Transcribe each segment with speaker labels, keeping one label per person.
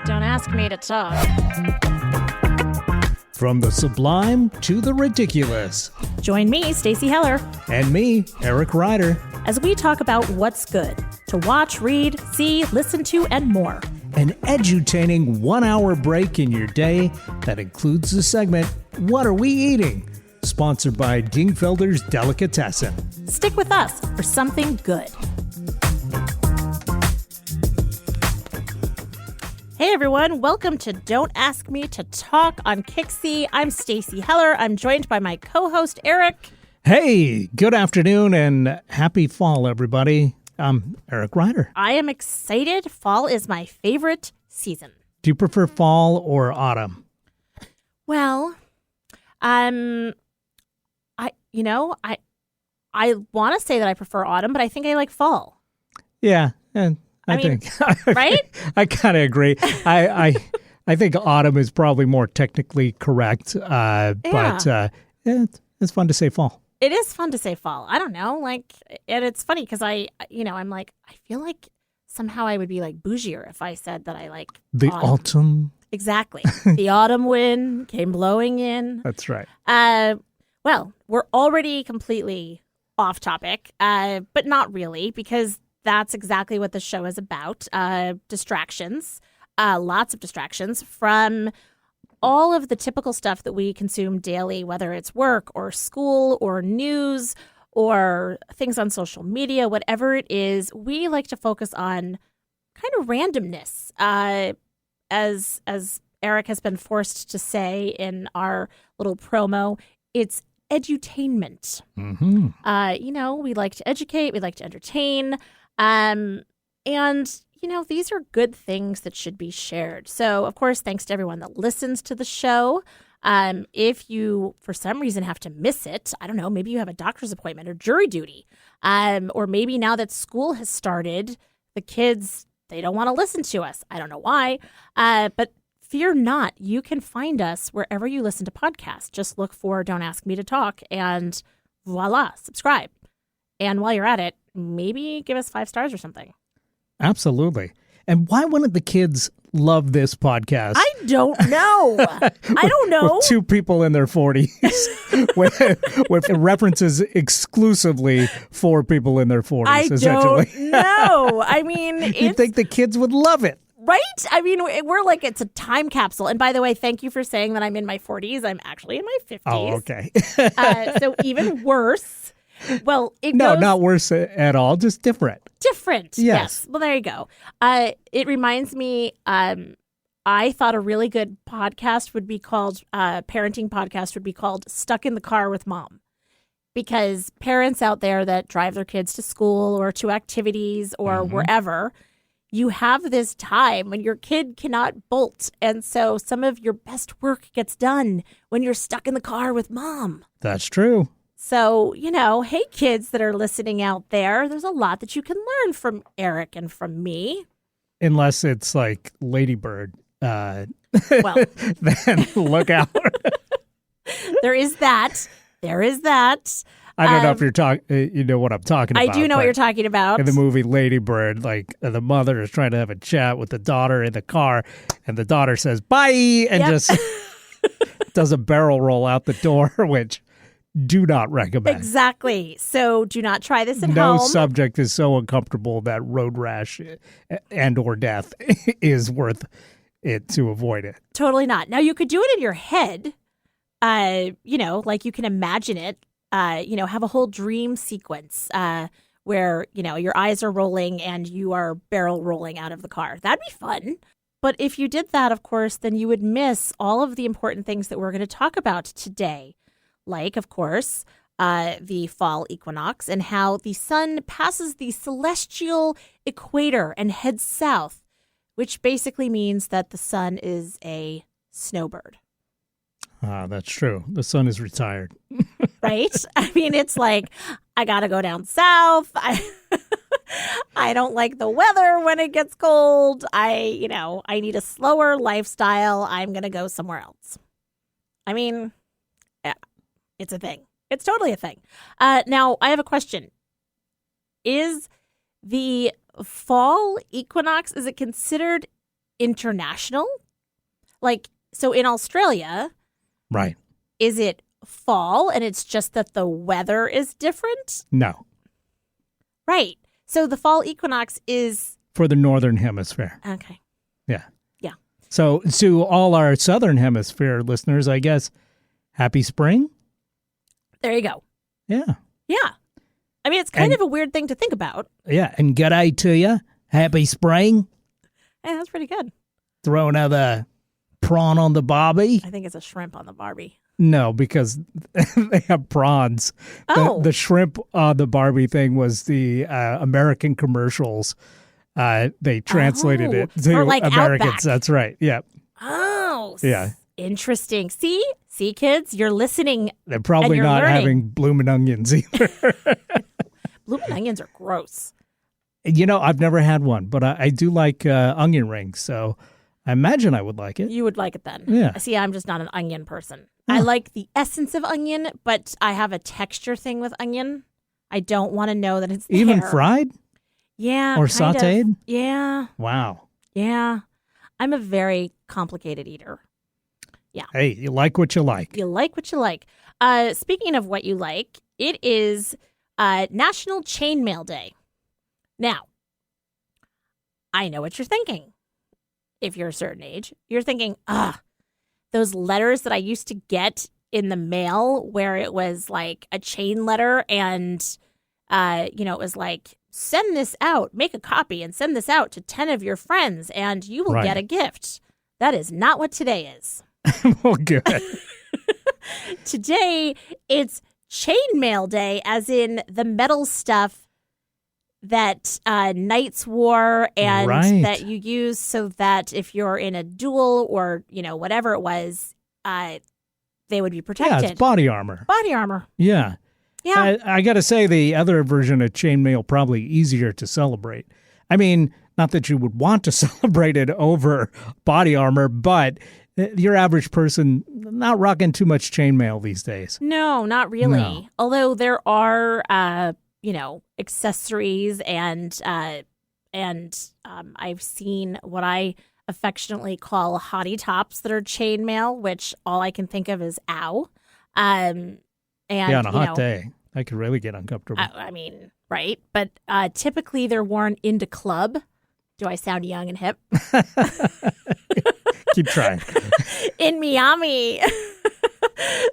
Speaker 1: Don't ask me to talk.
Speaker 2: From the sublime to the ridiculous.
Speaker 1: Join me, Stacey Heller,
Speaker 2: And me, Eric Ryder.
Speaker 1: as we talk about what's good to watch, read, see, listen to, and more.
Speaker 2: An edutaining 1-hour break in your day that includes the segment, What Are We Eating? Sponsored by Dingfelder's Delicatessen.
Speaker 1: Stick with us for something good. Hey everyone, welcome to Don't Ask Me to Talk on Kixie. I'm Stacey Heller. I'm joined by my co-host Eric.
Speaker 2: Hey, good afternoon and happy fall, everybody. I'm Eric Ryder.
Speaker 1: I am excited. Fall is my favorite season.
Speaker 2: Do you prefer fall or autumn?
Speaker 1: Well, I want to say that I prefer autumn, but I think I like fall.
Speaker 2: Yeah, and I
Speaker 1: mean,
Speaker 2: think
Speaker 1: right?
Speaker 2: I kind of agree. I think autumn is probably more technically correct, but it's fun to say fall.
Speaker 1: It is fun to say fall. I don't know, and it's funny because I'm like, I feel like somehow I would be like bougier if I said that I like
Speaker 2: The autumn.
Speaker 1: Exactly. The autumn wind came blowing in.
Speaker 2: That's right.
Speaker 1: Well, we're already completely off topic, but not really, because that's exactly what the show is about. Distractions, lots of distractions from all of the typical stuff that we consume daily, whether it's work or school or news or things on social media, whatever it is. We like to focus on kind of randomness, as Eric has been forced to say in our little promo. It's edutainment.
Speaker 2: Mm-hmm.
Speaker 1: We like to educate, we like to entertain. And, these are good things that should be shared. So, of course, thanks to everyone that listens to the show. If you, for some reason, have to miss it, I don't know, maybe you have a doctor's appointment or jury duty, or maybe now that school has started, the kids, they don't want to listen to us. I don't know why, but fear not. You can find us wherever you listen to podcasts. Just look for Don't Ask Me to Talk and voila, subscribe. And while you're at it, maybe give us 5 stars or something.
Speaker 2: Absolutely. And why wouldn't the kids love this podcast?
Speaker 1: I don't know. I don't know.
Speaker 2: With 2 people in their 40s with references exclusively for people in their 40s,
Speaker 1: I
Speaker 2: essentially.
Speaker 1: don't know. I mean,
Speaker 2: You'd think the kids would love it.
Speaker 1: Right? I mean, we're like, it's a time capsule. And by the way, thank you for saying that I'm in my 40s. I'm actually in my 50s.
Speaker 2: Oh, okay.
Speaker 1: So even worse. Well,
Speaker 2: No, not worse at all. Just different.
Speaker 1: Different.
Speaker 2: Yes.
Speaker 1: Well, there you go. It reminds me, I thought a really good podcast would be called, parenting podcast would be called Stuck in the Car with Mom. Because parents out there that drive their kids to school or to activities or wherever, you have this time when your kid cannot bolt. And so some of your best work gets done when you're stuck in the car with mom.
Speaker 2: That's true.
Speaker 1: So, hey, kids that are listening out there, there's a lot that you can learn from Eric and from me.
Speaker 2: Unless it's like Lady Bird.
Speaker 1: Well,
Speaker 2: then look out.
Speaker 1: There is that.
Speaker 2: I don't know if you're talking, you know what I'm talking about.
Speaker 1: I do know what you're talking about.
Speaker 2: In the movie Lady Bird, like the mother is trying to have a chat with the daughter in the car, and the daughter says, bye, and just does a barrel roll out the door, which do not recommend.
Speaker 1: Exactly. So do not try this at home.
Speaker 2: No subject is so uncomfortable that road rash and or death is worth it to avoid it.
Speaker 1: Totally not. Now, you could do it in your head, like you can imagine it, have a whole dream sequence where, your eyes are rolling and you are barrel rolling out of the car. That'd be fun. But if you did that, of course, then you would miss all of the important things that we're going to talk about today. Like, of course, the fall equinox and how the sun passes the celestial equator and heads south, which basically means that the sun is a snowbird.
Speaker 2: That's true. The sun is retired.
Speaker 1: Right? I mean, it's like, I got to go down south. I don't like the weather when it gets cold. I need a slower lifestyle. I'm going to go somewhere else. I mean, yeah, it's a thing. It's totally a thing. Now, I have a question. Is the fall equinox, is it considered international? Like, so in Australia,
Speaker 2: Right.
Speaker 1: is it fall and it's just that the weather is different?
Speaker 2: No.
Speaker 1: Right. So the fall equinox is...
Speaker 2: For the Northern Hemisphere.
Speaker 1: Okay.
Speaker 2: Yeah.
Speaker 1: Yeah.
Speaker 2: So to all our Southern Hemisphere listeners, I guess, happy spring?
Speaker 1: There you go.
Speaker 2: Yeah.
Speaker 1: Yeah. I mean, it's kind of a weird thing to think about.
Speaker 2: Yeah. And g'day to you. Happy spring.
Speaker 1: Yeah, that's pretty good.
Speaker 2: Throw another prawn on the barbie.
Speaker 1: I think it's a shrimp on the Barbie.
Speaker 2: No, because they have prawns.
Speaker 1: Oh.
Speaker 2: The shrimp on the Barbie thing was the American commercials. They translated it to
Speaker 1: for like
Speaker 2: Americans.
Speaker 1: Outback.
Speaker 2: That's right. Yeah.
Speaker 1: Oh.
Speaker 2: Yeah.
Speaker 1: Interesting. See, kids, you're listening.
Speaker 2: They're probably
Speaker 1: you're
Speaker 2: not
Speaker 1: learning.
Speaker 2: having bloomin' onions either.
Speaker 1: Blooming onions are gross.
Speaker 2: You know, I've never had one, but I do like onion rings, so I imagine I would like it.
Speaker 1: You would like it then.
Speaker 2: Yeah.
Speaker 1: See, I'm just not an onion person. I like the essence of onion, but I have a texture thing with onion. I don't want to know that it's
Speaker 2: Even
Speaker 1: there.
Speaker 2: fried
Speaker 1: Yeah.
Speaker 2: or
Speaker 1: kind of.
Speaker 2: sautéed?
Speaker 1: Yeah.
Speaker 2: Wow.
Speaker 1: Yeah. I'm a very complicated eater.
Speaker 2: Hey, you like what you like.
Speaker 1: You like what you like. Speaking of what you like, it is National Chainmail Day. Now, I know what you're thinking. If you're a certain age, you're thinking, those letters that I used to get in the mail where it was like a chain letter and, it was like, send this out, make a copy and send this out to 10 of your friends and you will get a gift. That is not what today is.
Speaker 2: Well, good.
Speaker 1: Today, it's Chainmail Day, as in the metal stuff that knights wore and that you use so that if you're in a duel or, whatever it was, they would be protected.
Speaker 2: Yeah, it's body armor.
Speaker 1: Body armor.
Speaker 2: Yeah.
Speaker 1: Yeah.
Speaker 2: I got to say, the other version of chainmail probably easier to celebrate. I mean, not that you would want to celebrate it over body armor, but your average person not rocking too much chainmail these days.
Speaker 1: No, not really.
Speaker 2: No.
Speaker 1: Although there are, accessories and I've seen what I affectionately call hottie tops that are chainmail, which all I can think of is ow. And
Speaker 2: on a hot day, that could really get uncomfortable.
Speaker 1: I mean, right? But typically they're worn into club. Do I sound young and hip?
Speaker 2: Keep trying.
Speaker 1: In Miami.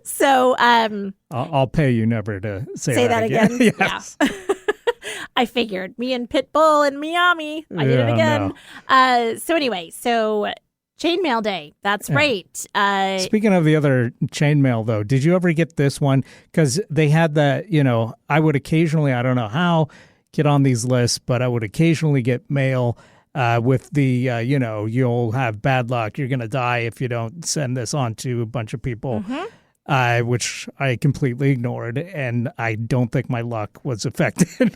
Speaker 1: So
Speaker 2: I'll pay you never to say
Speaker 1: that again.
Speaker 2: Yes.
Speaker 1: Yeah. I figured me and Pitbull in Miami. I did it again.
Speaker 2: No.
Speaker 1: So anyway, Chainmail Day. That's right.
Speaker 2: Speaking of the other chainmail, though, did you ever get this one? Because they had that, I would occasionally, I don't know how, get on these lists, but I would occasionally get mail with the, you'll have bad luck. You're going to die if you don't send this on to a bunch of people, which I completely ignored. And I don't think my luck was affected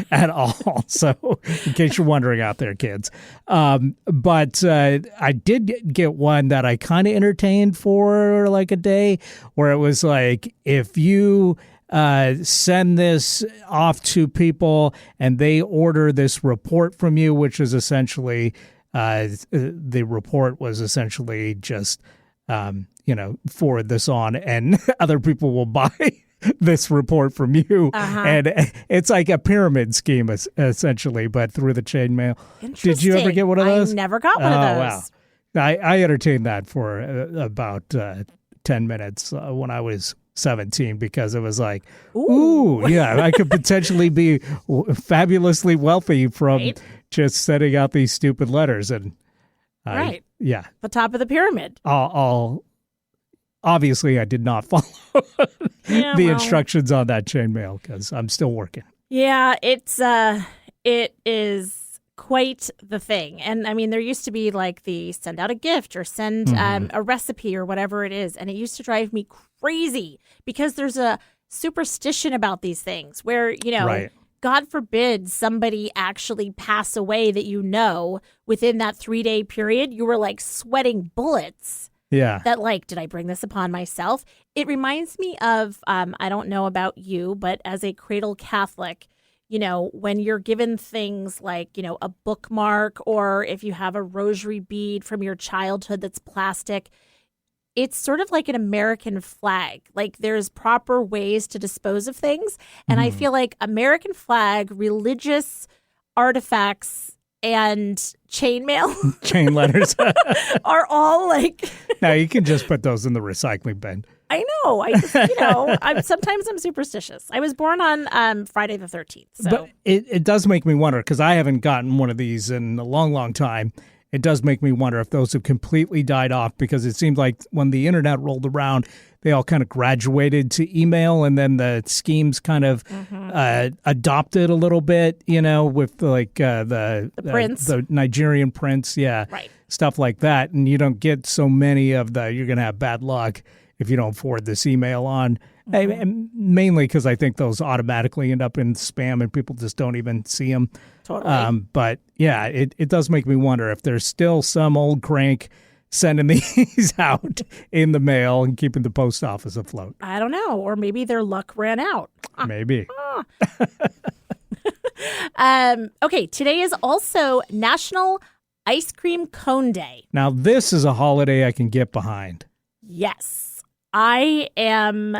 Speaker 2: at all. So in case you're wondering out there, kids. But I did get one that I kind of entertained for like a day where it was like, if you send this off to people and they order this report from you, which is essentially the report was essentially just forward this on and other people will buy this report from you. And it's like a pyramid scheme essentially, but through the chainmail. Did you ever get one of those?
Speaker 1: I never got one of those.
Speaker 2: Wow. I entertained that for about 10 minutes when I was 17 because it was like, ooh, yeah, I could potentially be fabulously wealthy from just sending out these stupid letters. And yeah,
Speaker 1: the top of the pyramid.
Speaker 2: Obviously, I did not follow the instructions on that chainmail because I'm still working.
Speaker 1: Yeah, it is quite the thing. And I mean, there used to be like the send out a gift or send a recipe or whatever it is. And it used to drive me crazy because there's a superstition about these things where, God forbid somebody actually pass away that within that 3-day period, you were like sweating bullets.
Speaker 2: Yeah.
Speaker 1: That like, did I bring this upon myself? It reminds me of, I don't know about you, but as a cradle Catholic, when you're given things like, a bookmark, or if you have a rosary bead from your childhood that's plastic, it's sort of like an American flag. Like there's proper ways to dispose of things. And I feel like American flag, religious artifacts, and chainmail
Speaker 2: chain letters
Speaker 1: are all like.
Speaker 2: Now you can just put those in the recycling bin.
Speaker 1: I know. Sometimes I'm superstitious. I was born on Friday the 13th. So.
Speaker 2: But it does make me wonder, because I haven't gotten one of these in a long, long time. It does make me wonder if those have completely died off, because it seemed like when the internet rolled around, they all kind of graduated to email, and then the schemes kind of adopted a little bit, with like the
Speaker 1: prints,
Speaker 2: the Nigerian prints,
Speaker 1: right,
Speaker 2: stuff like that. And you don't get so many of you're going to have bad luck if you don't forward this email on. And mainly because I think those automatically end up in spam and people just don't even see them.
Speaker 1: Totally.
Speaker 2: But yeah, it does make me wonder if there's still some old crank sending these out in the mail and keeping the post office afloat.
Speaker 1: I don't know. Or maybe their luck ran out.
Speaker 2: Maybe.
Speaker 1: Okay, today is also National Ice Cream Cone Day.
Speaker 2: Now, this is a holiday I can get behind.
Speaker 1: Yes, I am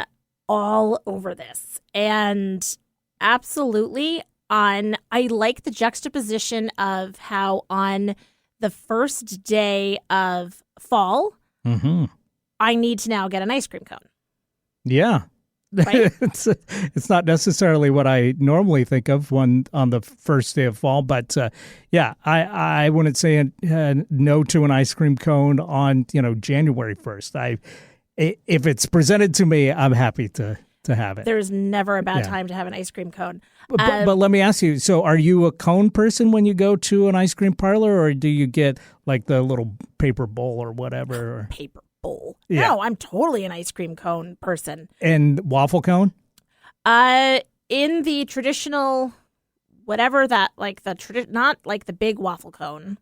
Speaker 1: all over this. And absolutely I like the juxtaposition of how on the first day of fall, I need to now get an ice cream cone.
Speaker 2: Yeah.
Speaker 1: Right?
Speaker 2: It's not necessarily what I normally think of on the first day of fall, but yeah, I wouldn't say no to an ice cream cone on January 1st. If it's presented to me, I'm happy to have it.
Speaker 1: There's never a bad time to have an ice cream cone.
Speaker 2: But let me ask you, so are you a cone person when you go to an ice cream parlor, or do you get like the little paper bowl or whatever?
Speaker 1: Paper bowl?
Speaker 2: Yeah.
Speaker 1: No, I'm totally an ice cream cone person.
Speaker 2: And waffle cone?
Speaker 1: In the traditional, whatever that, like not like the big waffle cone,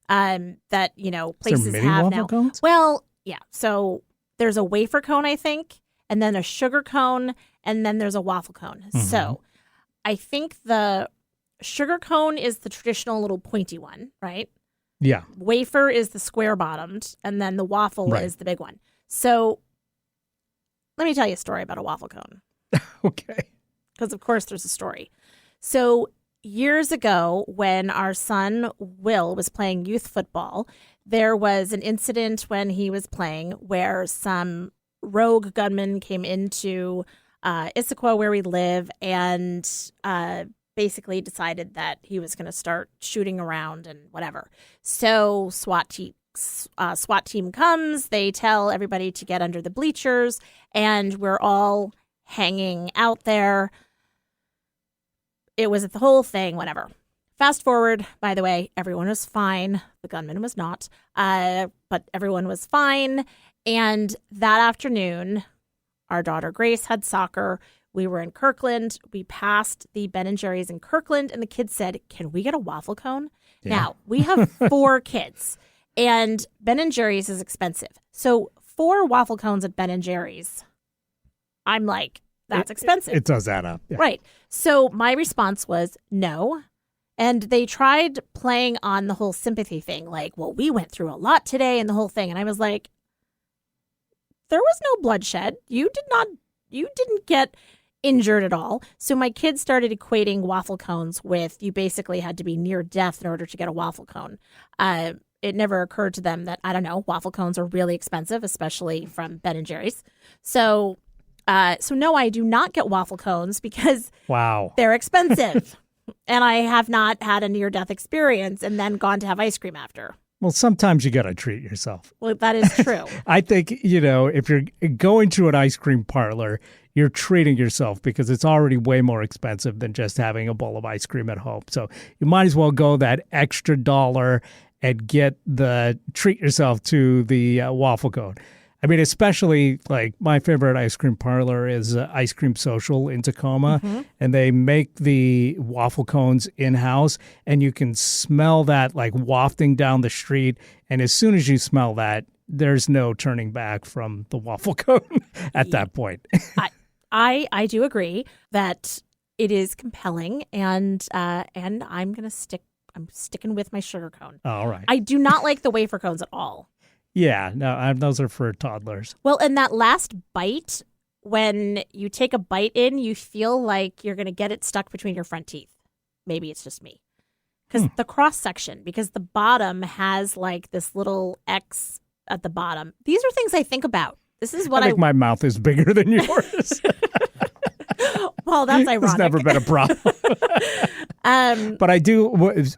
Speaker 1: that places
Speaker 2: mini
Speaker 1: have
Speaker 2: waffle
Speaker 1: now.
Speaker 2: Cones?
Speaker 1: Well, yeah. So there's a wafer cone, I think, and then a sugar cone, and then there's a waffle cone. So I think the sugar cone is the traditional little pointy one, right?
Speaker 2: Yeah.
Speaker 1: Wafer is the square bottomed, and then the waffle is the big one. So let me tell you a story about a waffle cone.
Speaker 2: Okay.
Speaker 1: Because, of course, there's a story. So years ago, when our son Will was playing youth football, there was an incident when he was playing where some rogue gunman came into Issaquah, where we live, and basically decided that he was going to start shooting around and whatever. So SWAT team comes, they tell everybody to get under the bleachers, and we're all hanging out there. It was the whole thing, whatever. Fast forward, by the way, everyone was fine. The gunman was not, but everyone was fine. And that afternoon, our daughter Grace had soccer. We were in Kirkland. We passed the Ben & Jerry's in Kirkland, and the kids said, "Can we get a waffle cone?" Yeah. Now, we have 4 kids, and Ben & Jerry's is expensive. So 4 waffle cones at Ben & Jerry's, I'm like, that's expensive.
Speaker 2: It does add up. Yeah.
Speaker 1: Right. So my response was no. And they tried playing on the whole sympathy thing, like, well, we went through a lot today and the whole thing. And I was like, there was no bloodshed. You didn't get injured at all. So my kids started equating waffle cones with you basically had to be near death in order to get a waffle cone. It never occurred to them that, I don't know, waffle cones are really expensive, especially from Ben & Jerry's. So no, I do not get waffle cones because they're expensive. And I have not had a near-death experience and then gone to have ice cream after.
Speaker 2: Well, sometimes you got to treat yourself.
Speaker 1: Well, that is true.
Speaker 2: I think, if you're going to an ice cream parlor, you're treating yourself because it's already way more expensive than just having a bowl of ice cream at home. So you might as well go that extra $1 and treat yourself to the waffle cone. I mean, especially like my favorite ice cream parlor is Ice Cream Social in Tacoma, and they make the waffle cones in-house, and you can smell that like wafting down the street. And as soon as you smell that, there's no turning back from the waffle cone at that point.
Speaker 1: I do agree that it is compelling, and I'm sticking with my sugar cone.
Speaker 2: All right.
Speaker 1: I do not like the wafer cones at all.
Speaker 2: Yeah, no, those are for toddlers.
Speaker 1: Well, and that last bite, when you take a bite in, you feel like you're going to get it stuck between your front teeth. Maybe it's just me. Because the cross section, because the bottom has like this little X at the bottom. These are things I think about. This is what
Speaker 2: I think my mouth is bigger than yours.
Speaker 1: Well, that's ironic.
Speaker 2: It's never been a problem. But I do,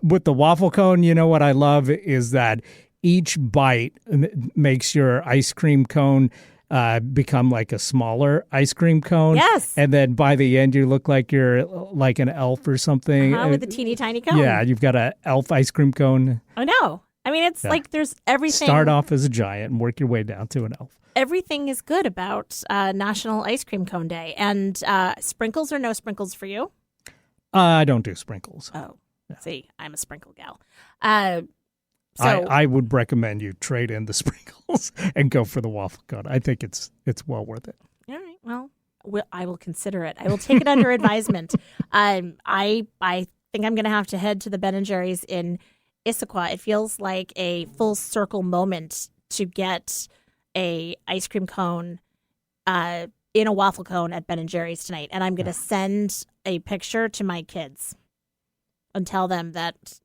Speaker 2: with the waffle cone, you know what I love is that each bite makes your ice cream cone become like a smaller ice cream cone.
Speaker 1: Yes.
Speaker 2: And then by the end, you look like you're like an elf or something.
Speaker 1: With a teeny tiny cone.
Speaker 2: Yeah, you've got an elf ice cream cone.
Speaker 1: I know. I mean, it's like there's everything.
Speaker 2: Start off as a giant and work your way down to an elf.
Speaker 1: Everything is good about National Ice Cream Cone Day. And sprinkles or no sprinkles for you?
Speaker 2: I don't do sprinkles.
Speaker 1: Oh, see, I'm a sprinkle gal.
Speaker 2: So I would recommend you trade in the sprinkles and go for the waffle cone. I think it's well worth it.
Speaker 1: All right. Well, I will consider it. I will take it under advisement. I think I'm going to have to head to the Ben & Jerry's in Issaquah. It feels like a full circle moment to get a ice cream cone in a waffle cone at Ben & Jerry's tonight. And I'm going to send a picture to my kids and tell them that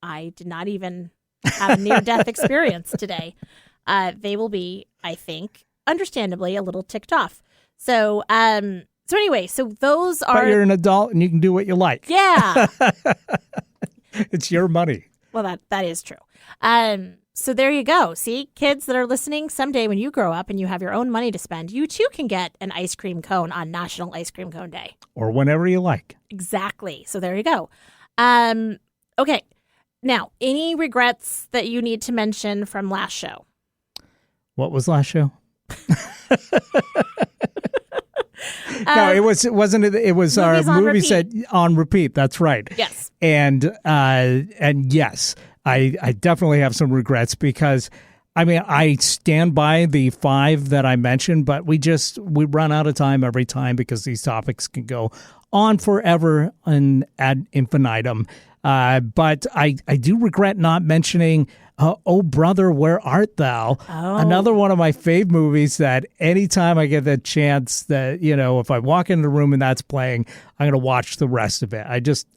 Speaker 1: I did not even have a near-death experience today. They will be, I think, understandably a little ticked off. So anyway, so those are...
Speaker 2: But you're an adult and you can do what you like.
Speaker 1: Yeah.
Speaker 2: It's your money.
Speaker 1: Well, that is true. So there you go. See, kids that are listening, someday when you grow up and you have your own money to spend, you too can get an ice cream cone on National Ice Cream Cone Day.
Speaker 2: Or whenever you like.
Speaker 1: Exactly. So there you go. Okay. Now, any regrets that you need to mention from last show?
Speaker 2: What was last show? No, it wasn't. It was our movie set on repeat. That's right.
Speaker 1: Yes.
Speaker 2: And yes, I definitely have some regrets because, I mean, I stand by the 5 that I mentioned, but we run out of time every time because these topics can go on forever and ad infinitum. But I do regret not mentioning Oh Brother, Where Art Thou? Oh. Another one of my fave movies that anytime I get the chance that, if I walk into the room and that's playing, I'm going to watch the rest of it.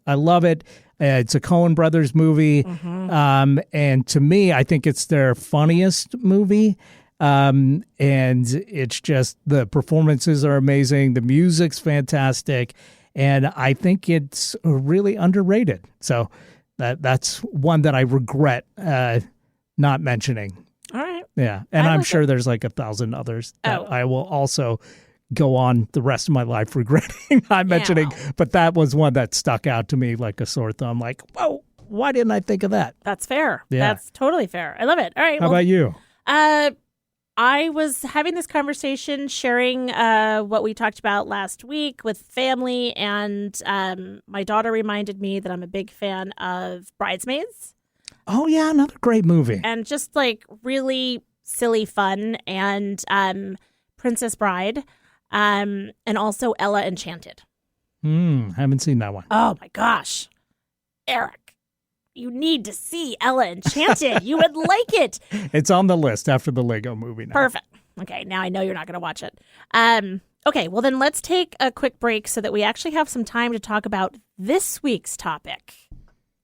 Speaker 2: I love it. It's a Coen Brothers movie. Mm-hmm. And to me, I think it's their funniest movie. And it's just the performances are amazing. The music's fantastic. And I think it's really underrated. So that's one that I regret not mentioning.
Speaker 1: All right.
Speaker 2: Yeah. And I'm sure there's like 1,000 others that I will also go on the rest of my life regretting not mentioning. But that was one that stuck out to me like a sore thumb. Like, whoa, why didn't I think of that?
Speaker 1: That's fair. Yeah. That's totally fair. I love it. All right.
Speaker 2: How about you?
Speaker 1: I was having this conversation, sharing what we talked about last week with family, and my daughter reminded me that I'm a big fan of Bridesmaids.
Speaker 2: Oh, yeah, another great movie.
Speaker 1: And just like really silly fun, and Princess Bride, and also Ella Enchanted.
Speaker 2: Haven't seen that one.
Speaker 1: Oh, my gosh. Eric. You need to see Ella Enchanted. You would like it.
Speaker 2: It's on the list after the Lego movie now.
Speaker 1: Perfect. Okay, now I know you're not going to watch it. Okay, well then let's take a quick break so that we actually have some time to talk about this week's topic,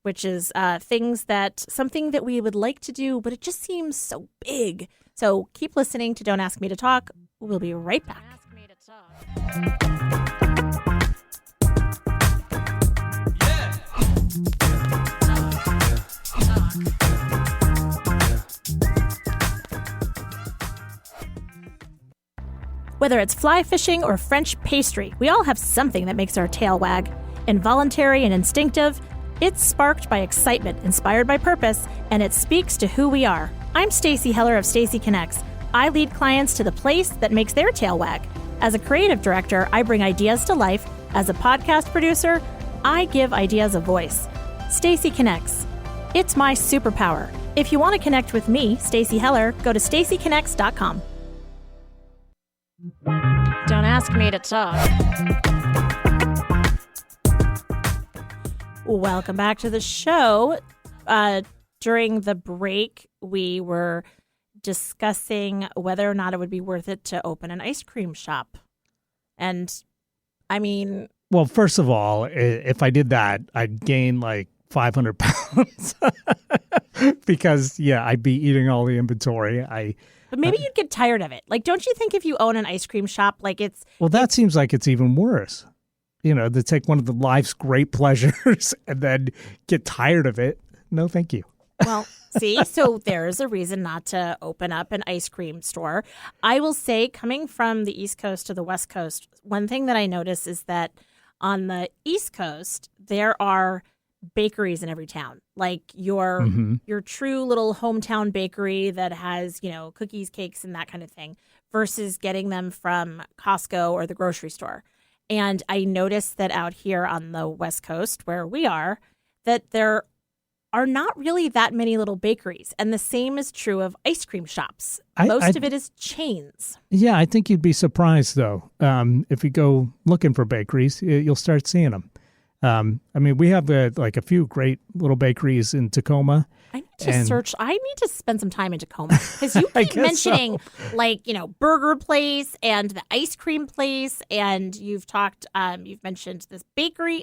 Speaker 1: which is something that we would like to do, but it just seems so big. So keep listening to Don't Ask Me to Talk. We'll be right back. Ask me to talk. Whether it's fly fishing or French pastry, we all have something that makes our tail wag. Involuntary and instinctive, it's sparked by excitement, inspired by purpose, and it speaks to who we are. I'm Stacey Heller of Stacey Connects. I lead clients to the place that makes their tail wag. As a creative director, I bring ideas to life. As a podcast producer, I give ideas a voice. Stacey Connects. It's my superpower. If you want to connect with me, Stacey Heller, go to staceyconnects.com. Don't ask me to talk. Welcome back to the show. During the break, we were discussing whether or not it would be worth it to open an ice cream shop. And I mean,
Speaker 2: well, first of all, if I did that, I'd gain like 500 pounds because, I'd be eating all the inventory.
Speaker 1: But maybe you'd get tired of it. Like, don't you think if you own an ice cream shop, like
Speaker 2: that seems like it's even worse. To take one of the life's great pleasures and then get tired of it. No, thank you.
Speaker 1: Well, see, so there's a reason not to open up an ice cream store. I will say, coming from the East Coast to the West Coast, one thing that I notice is that on the East Coast, there are bakeries in every town, like your true little hometown bakery that has, cookies, cakes, and that kind of thing, versus getting them from Costco or the grocery store. And I noticed that out here on the West Coast, where we are, that there are not really that many little bakeries. And the same is true of ice cream shops. Most of it is chains.
Speaker 2: Yeah, I think you'd be surprised, though. If you go looking for bakeries, you'll start seeing them. We have a few great little bakeries in Tacoma.
Speaker 1: I need to spend some time in Tacoma because you keep mentioning Burger Place and the ice cream place, and you've mentioned this bakery.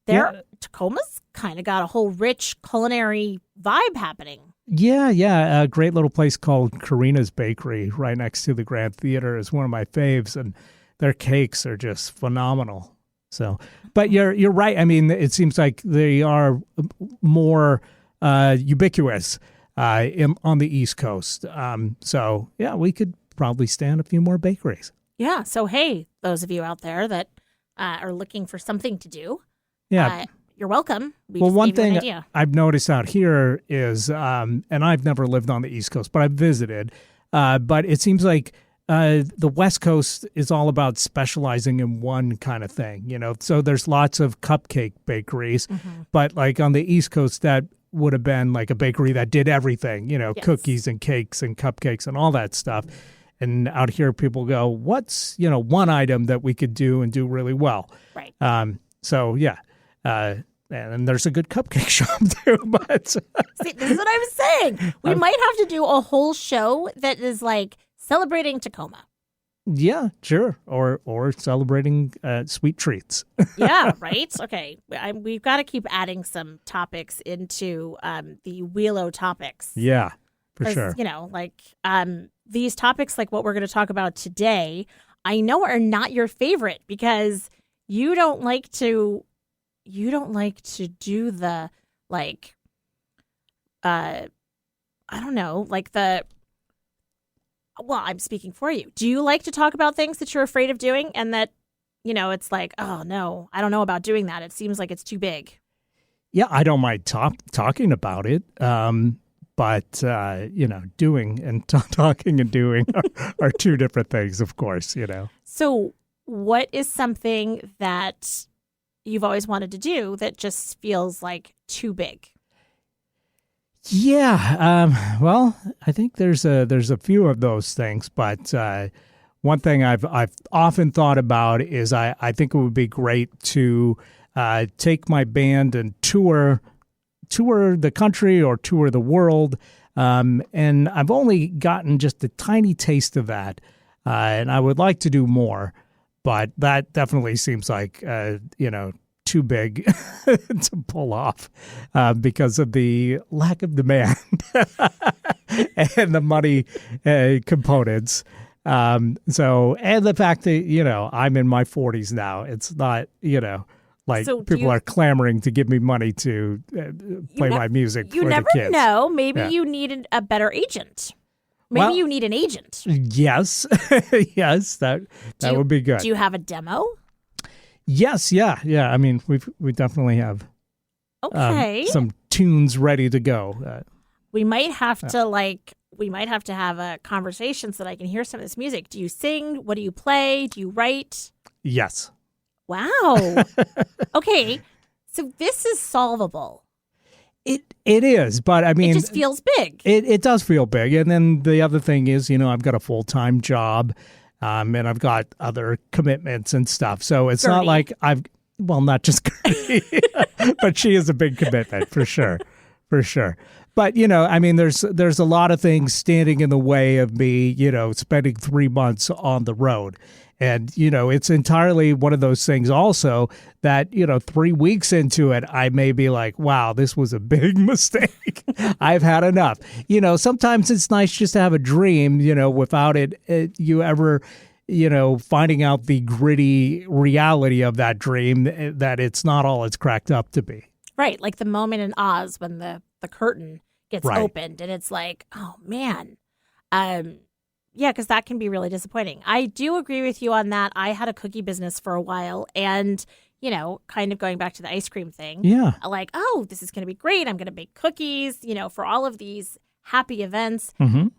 Speaker 1: Tacoma's kind of got a whole rich culinary vibe happening.
Speaker 2: Yeah. A great little place called Karina's Bakery right next to the Grand Theater is one of my faves, and their cakes are just phenomenal. So, but you're right. I mean, it seems like they are more ubiquitous on the East Coast. We could probably stand a few more bakeries.
Speaker 1: Yeah. So, hey, those of you out there that are looking for something to do, you're welcome. One thing
Speaker 2: I've noticed out here is, and I've never lived on the East Coast, but I've visited, but it seems like the West Coast is all about specializing in one kind of thing, so there's lots of cupcake bakeries, but like on the East Coast, that would have been like a bakery that did everything, yes. Cookies and cakes and cupcakes and all that stuff. And out here, people go, what's, one item that we could do and do really well?
Speaker 1: Right.
Speaker 2: And there's a good cupcake shop too, but
Speaker 1: see, this is what I was saying. We might have to do a whole show that is like celebrating Tacoma.
Speaker 2: Yeah, sure. Or celebrating sweet treats.
Speaker 1: Yeah, right? Okay. We've got to keep adding some topics into the Wheelo topics.
Speaker 2: Yeah, for sure.
Speaker 1: These topics, like what we're going to talk about today, I know are not your favorite because you don't like to do the, well, I'm speaking for you. Do you like to talk about things that you're afraid of doing and that, it's like, oh, no, I don't know about doing that. It seems like it's too big.
Speaker 2: Yeah, I don't mind talking about it. But, doing and talking and doing are two different things, of course,
Speaker 1: So what is something that you've always wanted to do that just feels like too big?
Speaker 2: Yeah. Well, I think there's a few of those things, but one thing I've often thought about is I think it would be great to take my band and tour the country or tour the world. And I've only gotten just a tiny taste of that. And I would like to do more, but that definitely seems like, too big to pull off because of the lack of demand and the money components. And the fact that, I'm in my 40s now, it's not, so people are clamoring to give me money to play my music for the kids.
Speaker 1: You never know. Maybe you need a better agent. Maybe you need an agent.
Speaker 2: Yes. Yes, that would be good.
Speaker 1: Do you have a demo?
Speaker 2: Yes, yeah. I mean, we definitely have some tunes ready to go.
Speaker 1: We might have to have a conversation so that I can hear some of this music. Do you sing? What do you play? Do you write?
Speaker 2: Yes.
Speaker 1: Wow. Okay, so this is solvable.
Speaker 2: It is, but I mean,
Speaker 1: it just feels big.
Speaker 2: It does feel big, and then the other thing is, I've got a full-time job. And I've got other commitments and stuff. So it's not like Well, not just Gertie, but she is a big commitment for sure. For sure. But, I mean, there's a lot of things standing in the way of me, spending 3 months on the road. And, it's entirely one of those things also that, 3 weeks into it, I may be like, wow, this was a big mistake. I've had enough. Sometimes it's nice just to have a dream, without you ever, finding out the gritty reality of that dream, that it's not all it's cracked up to be.
Speaker 1: Right. Like the moment in Oz when the curtain gets
Speaker 2: Right.
Speaker 1: opened and it's like, oh, man. Yeah, because that can be really disappointing. I do agree with you on that. I had a cookie business for a while and, kind of going back to the ice cream thing.
Speaker 2: Yeah.
Speaker 1: Like, oh, this is going to be great. I'm going to bake cookies, for all of these happy events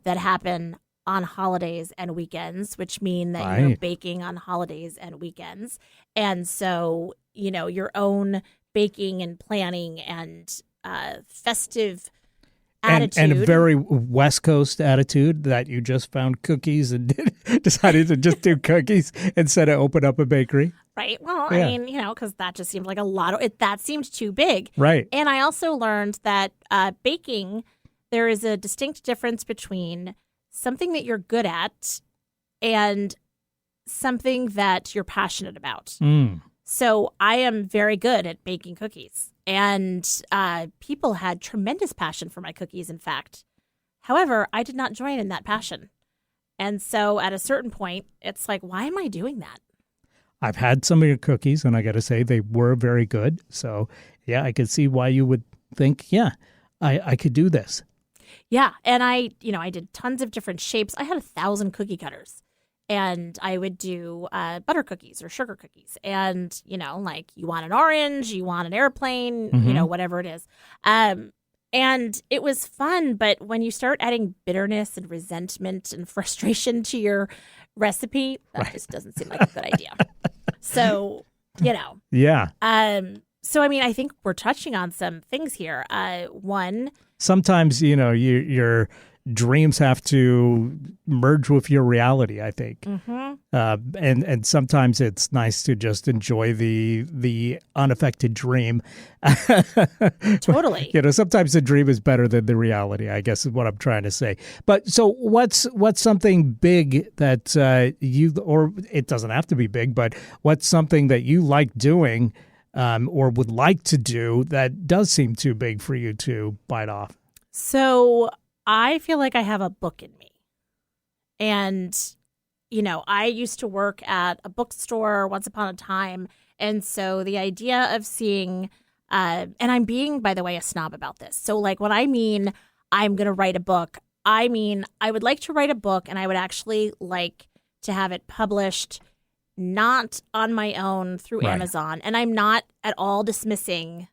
Speaker 1: that happen on holidays and weekends, which mean that you're
Speaker 2: Right.
Speaker 1: baking on holidays and weekends. And so, your own baking and planning and festive attitude.
Speaker 2: And a very West Coast attitude that you just found cookies and decided to just do cookies instead of open up a bakery.
Speaker 1: Right. Well,
Speaker 2: Yeah.
Speaker 1: I mean, because that just seemed like a lot of it. That seemed too big.
Speaker 2: Right.
Speaker 1: And I also learned that baking, there is a distinct difference between something that you're good at and something that you're passionate about.
Speaker 2: Mm.
Speaker 1: So I am very good at baking cookies. And people had tremendous passion for my cookies, in fact. However, I did not join in that passion. And so at a certain point, it's like, why am I doing that?
Speaker 2: I've had some of your cookies, and I got to say they were very good. So, yeah, I could see why you would think, yeah, I could do this.
Speaker 1: Yeah. And I did tons of different shapes. I had 1,000 cookie cutters. And I would do butter cookies or sugar cookies. And, like you want an orange, you want an airplane, whatever it is. And it was fun. But when you start adding bitterness and resentment and frustration to your recipe, that just doesn't seem like a good idea. So,
Speaker 2: Yeah.
Speaker 1: So, I mean, I think we're touching on some things here. One,
Speaker 2: Sometimes, your dreams have to merge with your reality, I think. And sometimes it's nice to just enjoy the unaffected dream.
Speaker 1: totally.
Speaker 2: Sometimes the dream is better than the reality, I guess is what I'm trying to say. But so what's something big that or it doesn't have to be big, but what's something that you like doing or would like to do that does seem too big for you to bite off?
Speaker 1: So I feel like I have a book in me. And, I used to work at a bookstore once upon a time. And so the idea of seeing, and I'm being, by the way, a snob about this. So like when I mean I'm going to write a book, I mean I would like to write a book and I would actually like to have it published not on my own through
Speaker 2: Right.
Speaker 1: Amazon. And I'm not at all dismissing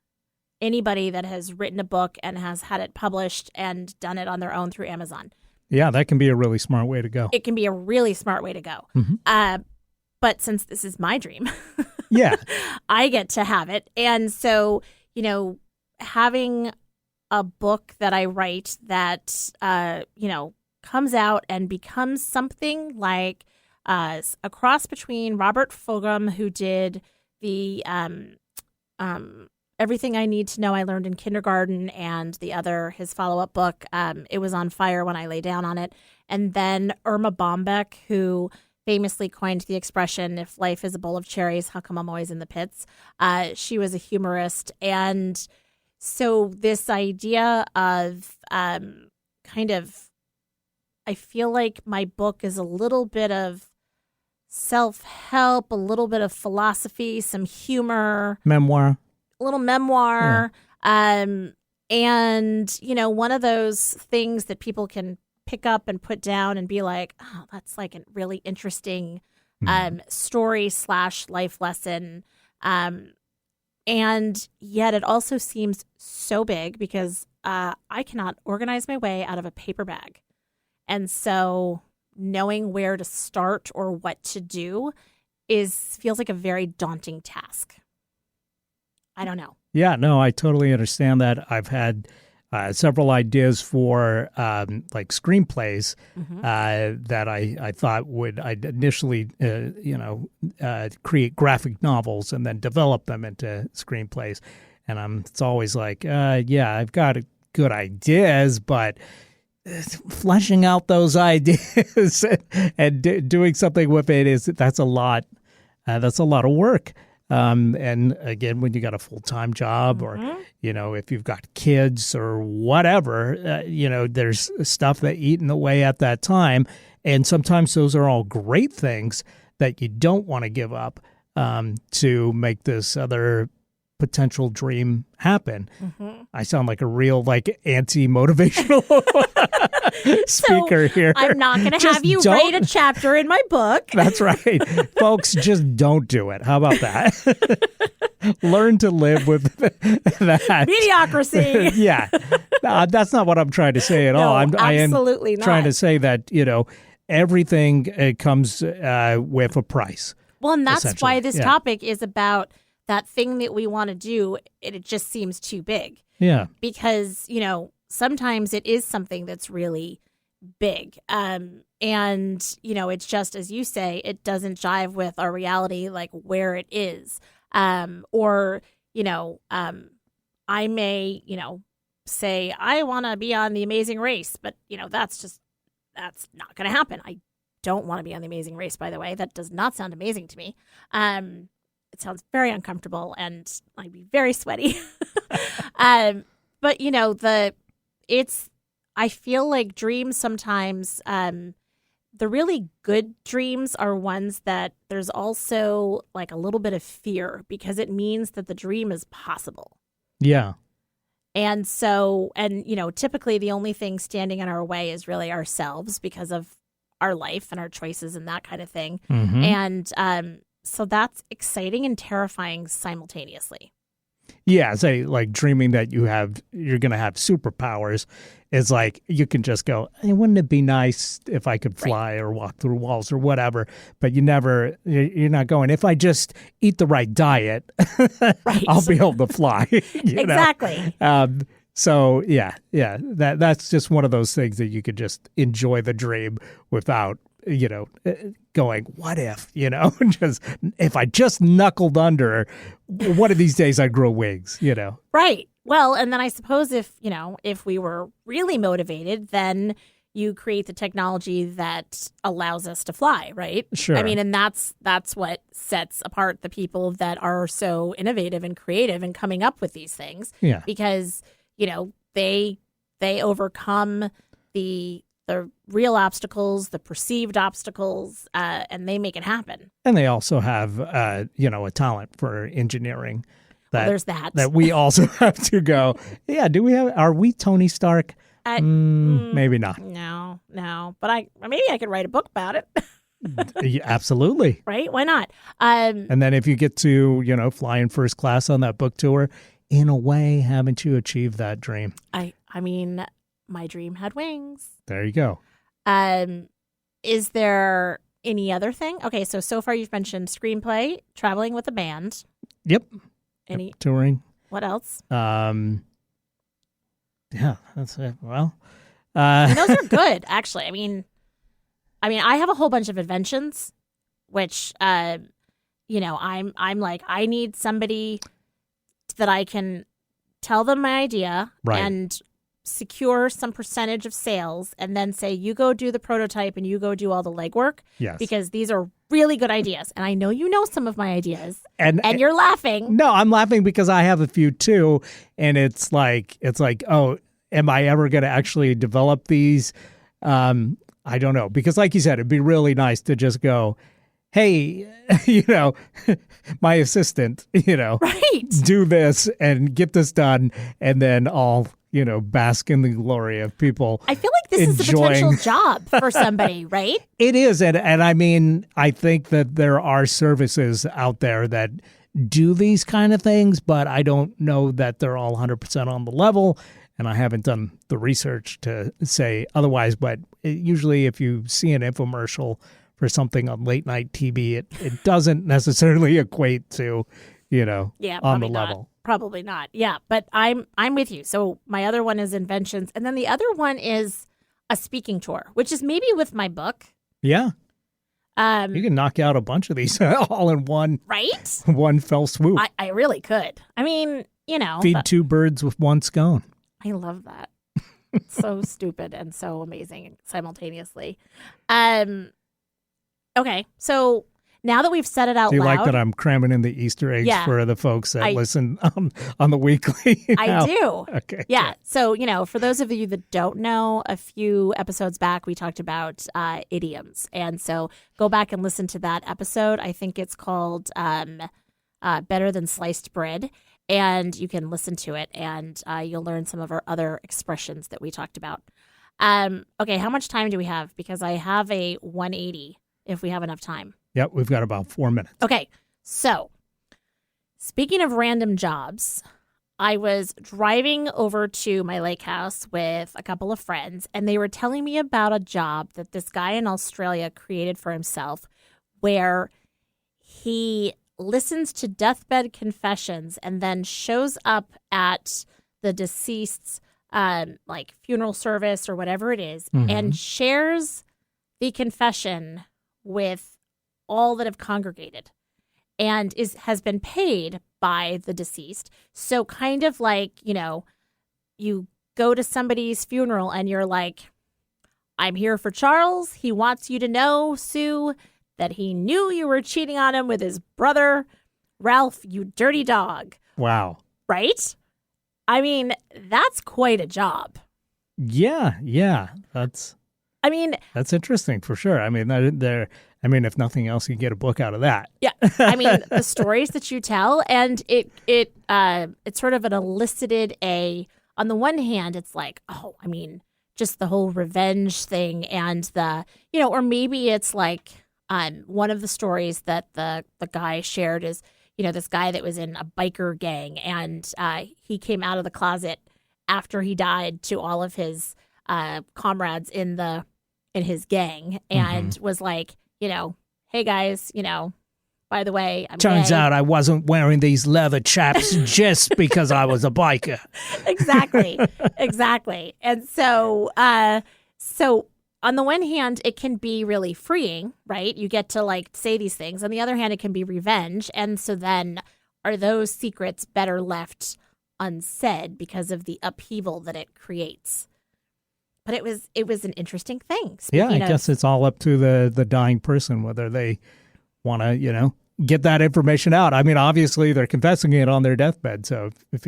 Speaker 1: anybody that has written a book and has had it published and done it on their own through Amazon.
Speaker 2: Yeah, that can be a really smart way to go.
Speaker 1: It can be a really smart way to go. But since this is my dream,
Speaker 2: Yeah.
Speaker 1: I get to have it. And so, having a book that I write that, comes out and becomes something like a cross between Robert Fulghum, who did the Everything I Need to Know I Learned in Kindergarten, and his follow-up book, It Was on Fire When I Lay Down on It. And then Irma Bombeck, who famously coined the expression, if life is a bowl of cherries, how come I'm always in the pits? She was a humorist. And so this idea of I feel like my book is a little bit of self-help, a little bit of philosophy, some humor.
Speaker 2: Memoir.
Speaker 1: A little memoir, and one of those things that people can pick up and put down and be like, oh, that's like a really interesting story / life lesson, and yet it also seems so big because I cannot organize my way out of a paper bag, and so knowing where to start or what to do feels like a very daunting task. I don't know.
Speaker 2: Yeah, no, I totally understand that. I've had several ideas for like screenplays that I thought I'd initially create graphic novels and then develop them into screenplays. And it's always like, I've got good ideas, but fleshing out those ideas and doing something with that's a lot. That's a lot of work. And again, when you got a full-time job or, if you've got kids or whatever, there's stuff that eating away at that time. And sometimes those are all great things that you don't want to give up to make this other potential dream happen. I sound like a real anti-motivational speaker here.
Speaker 1: I'm not going to have you write a chapter in my book.
Speaker 2: That's right. Folks, just don't do it. How about that? Learn to live with that.
Speaker 1: Mediocrity.
Speaker 2: Yeah. That's not what I'm trying to say at all. I am trying to say that, everything comes with a price.
Speaker 1: Well, and that's why this topic is about that thing that we want to do. It just seems too big.
Speaker 2: Yeah.
Speaker 1: Because, sometimes it is something that's really big. And, it's just, as you say, it doesn't jive with our reality, like where it is. Or, I may, say, I want to be on The Amazing Race, but, that's not going to happen. I don't want to be on The Amazing Race, by the way. That does not sound amazing to me. It sounds very uncomfortable and I'd be very sweaty. But, I feel like dreams sometimes, the really good dreams are ones that there's also like a little bit of fear because it means that the dream is possible.
Speaker 2: Yeah.
Speaker 1: And so, typically the only thing standing in our way is really ourselves because of our life and our choices and that kind of thing. And so that's exciting and terrifying simultaneously.
Speaker 2: Yeah, say like dreaming that you're going to have superpowers is like you can just go, hey, wouldn't it be nice if I could fly or walk through walls or whatever? But you're not going, if I just eat the right diet, I'll be able to fly.
Speaker 1: Exactly.
Speaker 2: So that's just one of those things that you could just enjoy the dream without going, what if, just if I just knuckled under, one of these days I'd grow wings,
Speaker 1: Right. Well, and then I suppose if we were really motivated, then you create the technology that allows us to fly, right?
Speaker 2: Sure.
Speaker 1: I mean, and that's what sets apart the people that are so innovative and creative and coming up with these things.
Speaker 2: Yeah.
Speaker 1: Because, they overcome the real obstacles, the perceived obstacles, and they make it happen.
Speaker 2: And they also have, a talent for engineering.
Speaker 1: There's that.
Speaker 2: That we also have to go, are we Tony Stark? Maybe not.
Speaker 1: No. But maybe I could write a book about it.
Speaker 2: Yeah, absolutely.
Speaker 1: Right? Why not?
Speaker 2: And then if you get to, fly in first class on that book tour, in a way, haven't you achieved that dream?
Speaker 1: I mean, my dream had wings.
Speaker 2: There you go.
Speaker 1: Is there any other thing? Okay, so far you've mentioned screenplay, traveling with a band.
Speaker 2: Yep.
Speaker 1: Any
Speaker 2: touring?
Speaker 1: What else?
Speaker 2: Yeah, that's it. Well,
Speaker 1: those are good, actually. I mean, I have a whole bunch of inventions, which I'm like, I need somebody that I can tell them my idea and secure some percentage of sales and then say, you go do the prototype and you go do all the legwork.
Speaker 2: Yes.
Speaker 1: Because these are really good ideas. And I know you know some of my ideas. And you're laughing.
Speaker 2: No, I'm laughing because I have a few too. And it's like, oh, am I ever going to actually develop these? I don't know. Because like you said, it'd be really nice to just go, hey, my assistant, do this and get this done. And then I'll, bask in the glory of people.
Speaker 1: I feel like this is a potential job for somebody, right?
Speaker 2: It is. And I mean, I think that there are services out there that do these kind of things, but I don't know that they're all 100% on the level. And I haven't done the research to say otherwise. But usually if you see an infomercial for something on late night TV, it doesn't necessarily equate to, on the level.
Speaker 1: Probably not. Yeah, but I'm with you. So my other one is inventions, and then the other one is a speaking tour, which is maybe with my book.
Speaker 2: Yeah. You can knock out a bunch of these all in one,
Speaker 1: right?
Speaker 2: One fell swoop.
Speaker 1: I really could. I mean,
Speaker 2: feed two birds with one scone.
Speaker 1: I love that. So stupid and so amazing simultaneously. Okay, so now that we've said it out loud.
Speaker 2: Do you like that I'm cramming in the Easter eggs for the folks that listen on the weekly?
Speaker 1: I do.
Speaker 2: Okay.
Speaker 1: Yeah. So, for those of you that don't know, a few episodes back, we talked about idioms. And so go back and listen to that episode. I think it's called Better Than Sliced Bread. And you can listen to it and you'll learn some of our other expressions that we talked about. Okay, how much time do we have? Because I have a 180 if we have enough time.
Speaker 2: Yep, we've got about 4 minutes.
Speaker 1: Okay, so speaking of random jobs, I was driving over to my lake house with a couple of friends, and they were telling me about a job that this guy in Australia created for himself where he listens to deathbed confessions and then shows up at the deceased's funeral service or whatever it is, and shares the confession with all that have congregated and has been paid by the deceased. So kind of like, you go to somebody's funeral and you're like, I'm here for Charles. He wants you to know, Sue, that he knew you were cheating on him with his brother, Ralph, you dirty dog.
Speaker 2: Wow.
Speaker 1: Right? I mean, that's quite a job.
Speaker 2: Yeah. That's interesting for sure. I mean, if nothing else, you get a book out of that.
Speaker 1: Yeah. I mean, the stories that you tell, and it's sort of an elicited on the one hand, it's like, just the whole revenge thing and or maybe it's like, one of the stories that the guy shared is, this guy that was in a biker gang and he came out of the closet after he died to all of his comrades in his gang and was like, hey guys, by the way, I'm
Speaker 2: Turns
Speaker 1: gay.
Speaker 2: out I wasn't wearing these leather chaps just because I was a biker.
Speaker 1: Exactly. And so on the one hand, it can be really freeing, right? You get to say these things. On the other hand, it can be revenge. And so then are those secrets better left unsaid because of the upheaval that it creates? But it was an interesting thing.
Speaker 2: I guess it's all up to the dying person, whether they want to, get that information out. I mean, obviously they're confessing it on their deathbed. So if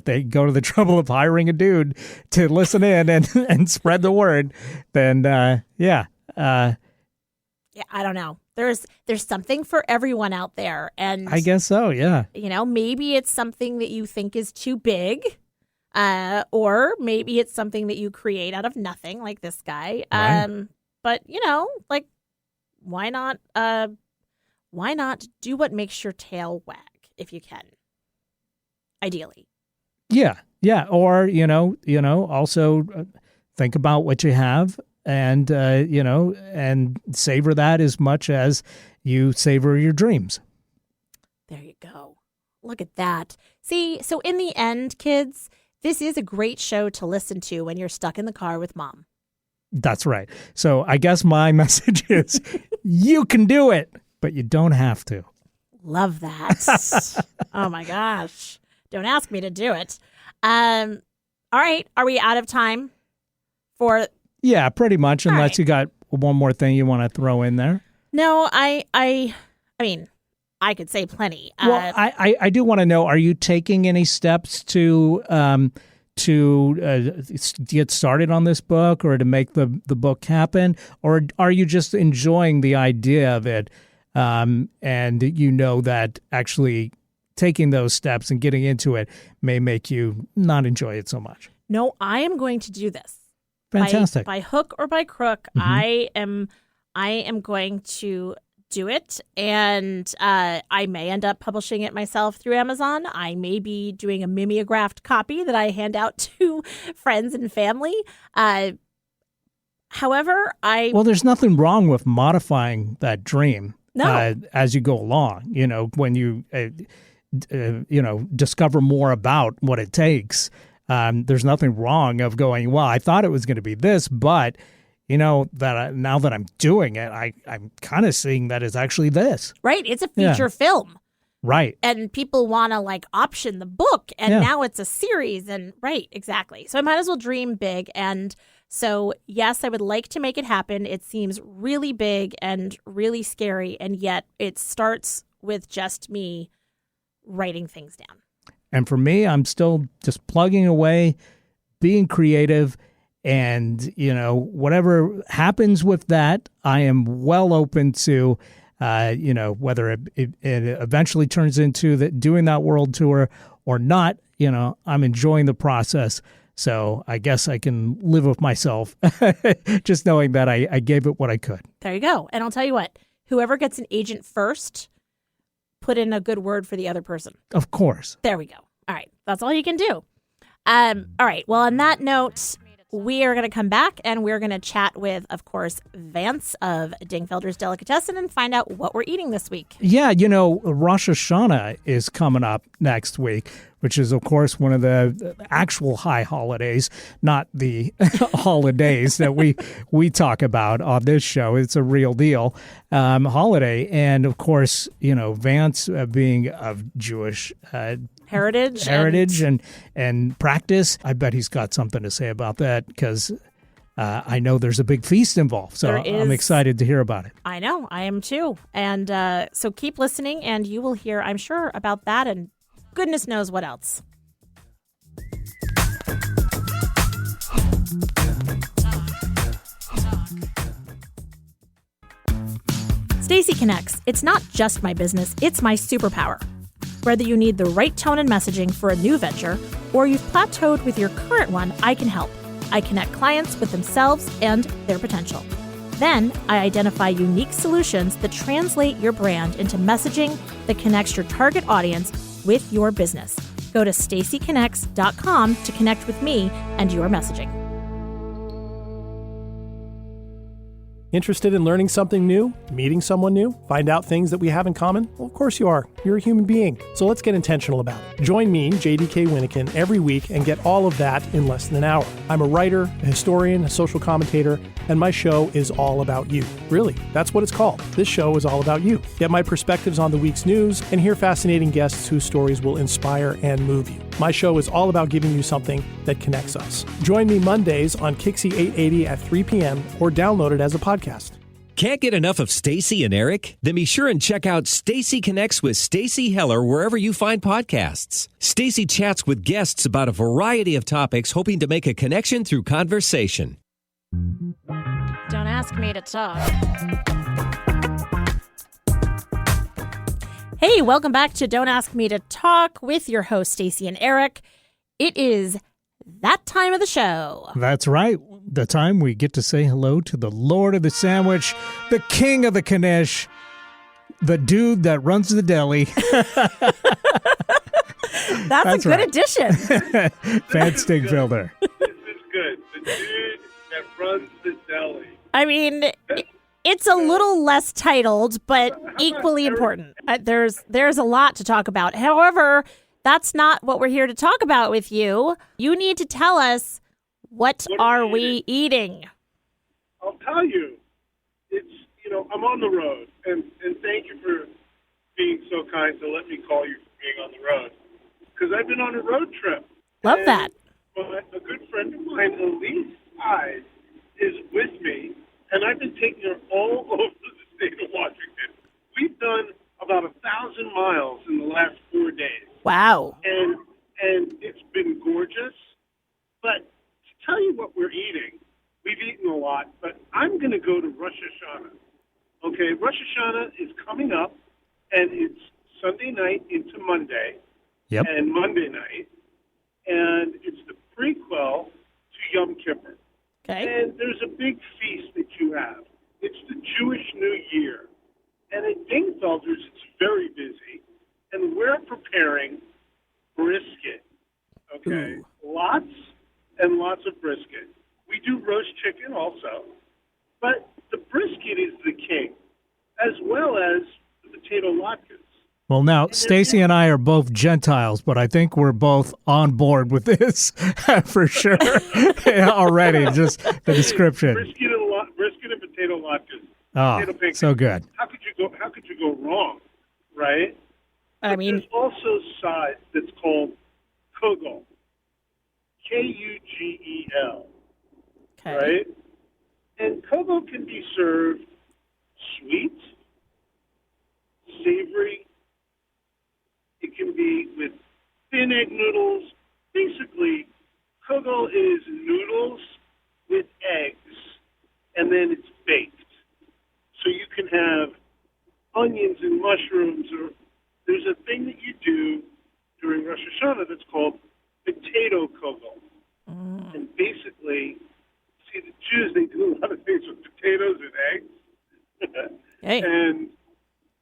Speaker 2: they go to the trouble of hiring a dude to listen in and spread the word, then I
Speaker 1: don't know. There's something for everyone out there, and
Speaker 2: I guess so. Yeah.
Speaker 1: Maybe it's something that you think is too big, or maybe it's something that you create out of nothing, like this guy.
Speaker 2: Right.
Speaker 1: But why not? Why not do what makes your tail wag if you can? Ideally.
Speaker 2: Yeah. Or, also think about what you have and, and savor that as much as you savor your dreams.
Speaker 1: There you go. Look at that. See, so in the end, kids, this is a great show to listen to when you're stuck in the car with mom.
Speaker 2: That's right. So I guess my message is you can do it. But you don't have to.
Speaker 1: Love that. Oh, my gosh. Don't ask me to do it. All right. Are we out of time for...
Speaker 2: Yeah, pretty much, unless you got one more thing you want to throw in there.
Speaker 1: No, I mean, I could say plenty.
Speaker 2: Well, I do want to know, are you taking any steps to get started on this book or to make the book happen? Or are you just enjoying the idea of it? And that actually taking those steps and getting into it may make you not enjoy it so much.
Speaker 1: No, I am going to do this.
Speaker 2: Fantastic.
Speaker 1: By hook or by crook, I am going to do it, and I may end up publishing it myself through Amazon. I may be doing a mimeographed copy that I hand out to friends and family. However,
Speaker 2: there's nothing wrong with modifying that dream.
Speaker 1: No.
Speaker 2: As you go along, when you discover more about what it takes. There's nothing wrong of going, well, I thought it was going to be this, but now that I'm doing it, I'm kind of seeing that it's actually this.
Speaker 1: Right. It's a feature film.
Speaker 2: Right.
Speaker 1: And people want to option the book, and now it's a series. And right, exactly. So I might as well dream big. And so, yes, I would like to make it happen. It seems really big and really scary. And yet it starts with just me writing things down.
Speaker 2: And for me, I'm still just plugging away, being creative, and, whatever happens with that, I am well open to, whether it eventually turns into doing that world tour or not. I'm enjoying the process. So I guess I can live with myself just knowing that I gave it what I could.
Speaker 1: There you go. And I'll tell you what, whoever gets an agent first, put in a good word for the other person.
Speaker 2: Of course.
Speaker 1: There we go. All right. That's all you can do. All right. Well, on that note, we are going to come back and we're going to chat with, of course, Vance of Dingfelder's Delicatessen and find out what we're eating this week.
Speaker 2: Yeah, Rosh Hashanah is coming up next week, which is, of course, one of the actual high holidays, not the holidays that we talk about on this show. It's a real deal holiday. And, of course, Vance being of Jewish
Speaker 1: heritage
Speaker 2: and practice. I bet he's got something to say about that because I know there's a big feast involved. So I'm excited to hear about it.
Speaker 1: I know. I am too. And so keep listening and you will hear, I'm sure, about that and goodness knows what else. Stacy Connects. It's not just my business, it's my superpower. Whether you need the right tone and messaging for a new venture, or you've plateaued with your current one, I can help. I connect clients with themselves and their potential. Then, I identify unique solutions that translate your brand into messaging that connects your target audience with your business. Go to stacyconnects.com to connect with me and your messaging.
Speaker 3: Interested in learning something new? Meeting someone new? Find out things that we have in common? Well, of course you are. You're a human being. So let's get intentional about it. Join me, JDK Winnikin, every week and get all of that in less than an hour. I'm a writer, a historian, a social commentator, and my show is all about you. Really, that's what it's called. This show is all about you. Get my perspectives on the week's news and hear fascinating guests whose stories will inspire and move you. My show is all about giving you something that connects us. Join me Mondays on Kixie 880 at 3 p.m. or download it as a podcast.
Speaker 4: Can't get enough of Stacy and Eric? Then be sure and check out Stacy Connects with Stacy Heller wherever you find podcasts. Stacy chats with guests about a variety of topics, hoping to make a connection through conversation.
Speaker 1: Don't ask me to talk. Hey, welcome back to Don't Ask Me to Talk with your hosts, Stacy and Eric. It is that time of the show.
Speaker 2: That's right. The time we get to say hello to the Lord of the Sandwich, the King of the Knish, the dude that runs the deli.
Speaker 1: That's a good addition.
Speaker 2: Vance Dingfelder.
Speaker 5: This is good. The dude that runs the deli.
Speaker 1: I mean, it's a little less titled, but equally important. There's a lot to talk about. However, that's not what we're here to talk about with you. You need to tell us, what are we eating?
Speaker 5: I'll tell you. It's, I'm on the road, and thank you for being so kind to let me call you for being on the road, because I've been on a road trip.
Speaker 1: Love that.
Speaker 5: A good friend of mine, Elise Hyde, is with me, and I've been taking her all over the state of Washington. We've done about 1,000 miles in the last 4 days.
Speaker 1: Wow.
Speaker 5: And it's been gorgeous. But to tell you what we're eating, we've eaten a lot, but I'm going to go to Rosh Hashanah. Okay, Rosh Hashanah is coming up, and it's Sunday night into Monday.
Speaker 2: Yep.
Speaker 5: And Monday night. And it's the prequel to Yom Kippur.
Speaker 1: Okay.
Speaker 5: And there's a big feast that you have. It's the Jewish New Year. And at Dingfelder's, it's very busy. And we're preparing brisket. Okay?
Speaker 1: Ooh.
Speaker 5: Lots and lots of brisket. We do roast chicken also. But the brisket is the king, as well as the potato latkes.
Speaker 2: Well, now, Stacy and I are both Gentiles, but I think we're both on board with this for sure already, just the description.
Speaker 5: Brisket and potato latkes.
Speaker 2: Oh, so good.
Speaker 5: How could you go wrong, right?
Speaker 1: I mean,
Speaker 5: there's also side that's called kugel. Kugel.
Speaker 1: okay.
Speaker 5: Right? And kugel can be served sweet, savory. It can be with thin egg noodles. Basically, kugel is noodles with eggs, and then it's baked. So you can have onions and mushrooms, or there's a thing that you do during Rosh Hashanah that's called potato kugel. And basically, see, the Jews, they do a lot of things with potatoes and eggs.
Speaker 1: Hey.